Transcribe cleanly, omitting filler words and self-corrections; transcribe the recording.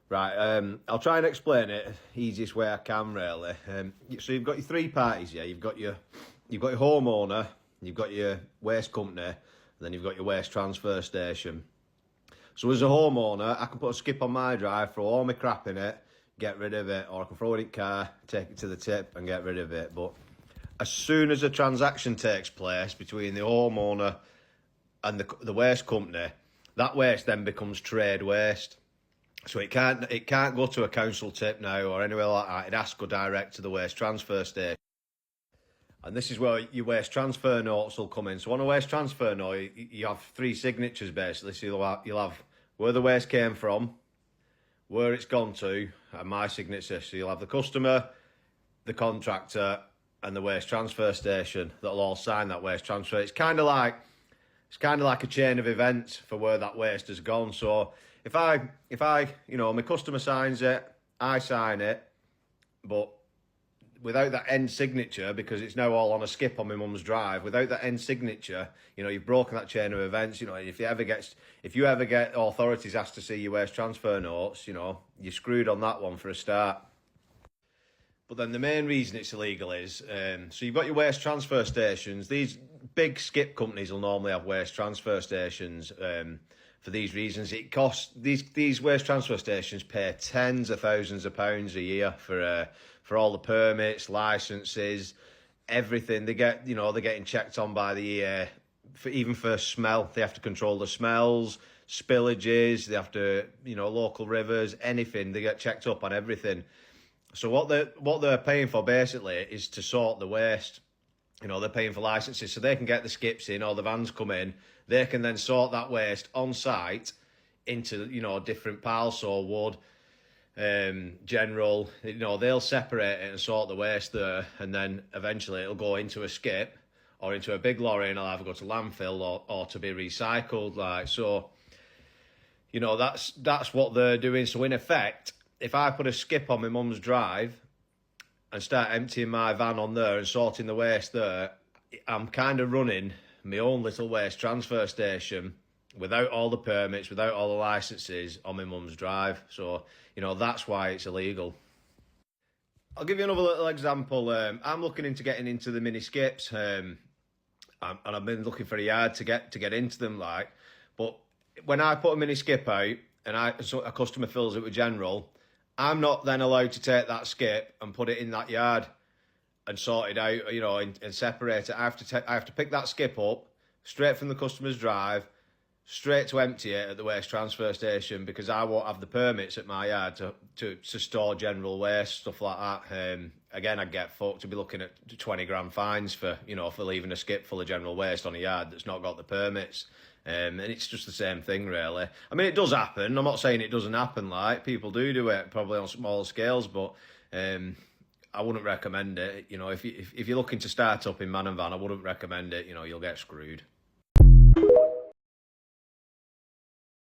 Right, I'll try and explain it easiest way I can, really. So you've got your three parties, yeah. You've got your homeowner, you've got your waste company, and then you've got your waste transfer station. So as a homeowner, I can put a skip on my drive, throw all my crap in it, get rid of it, or I can throw it in car, take it to the tip, and get rid of it. But as soon as a transaction takes place between the homeowner and the waste company, that waste then becomes trade waste. So it can't go to a council tip now or anywhere like that. It has to go direct to the waste transfer station. And this is where your waste transfer notes will come in. So on a waste transfer note, you have three signatures basically. So you'll have where the waste came from, where it's gone to, and my signature. So you'll have the customer, the contractor, and the waste transfer station that'll all sign that waste transfer. It's kind of like a chain of events for where that waste has gone. So if I, my customer signs it, I sign it, but without that end signature, because it's now all on a skip on my mum's drive, without that end signature, you've broken that chain of events. If you ever get authorities asked to see your waste transfer notes, you're screwed on that one for a start. But then the main reason it's illegal is, so you've got your waste transfer stations. These big skip companies will normally have waste transfer stations for these reasons. It costs, these waste transfer stations pay tens of thousands of pounds a year for all the permits, licenses, everything. They're getting checked on by the EA, even for smell. They have to control the smells, spillages, they have to, local rivers, anything. They get checked up on everything. So what they're paying for basically is to sort the waste. They're paying for licenses so they can get the skips in or the vans come in. They can then sort that waste on site into, different piles, so wood, general. They'll separate it and sort the waste there, and then eventually it'll go into a skip or into a big lorry, and it'll either go to landfill or to be recycled. That's what they're doing. So in effect, if I put a skip on my mum's drive and start emptying my van on there and sorting the waste there, I'm kind of running my own little waste transfer station without all the permits, without all the licenses on my mum's drive. So, that's why it's illegal. I'll give you another little example. I'm looking into getting into the mini skips, and I've been looking for a yard to get into them, but when I put a mini skip out and so a customer fills it with general, I'm not then allowed to take that skip and put it in that yard and sort it out, and separate it. I have to pick that skip up straight from the customer's drive, straight to empty it at the waste transfer station, because I won't have the permits at my yard to store general waste, stuff like that. Again, I'd get fucked to be looking at 20 grand fines for leaving a skip full of general waste on a yard that's not got the permits. And it's just the same thing, really. I mean, it does happen. I'm not saying it doesn't happen. People do it, probably on smaller scales, but I wouldn't recommend it. If you're looking to start up in man and van, I wouldn't recommend it. You'll get screwed.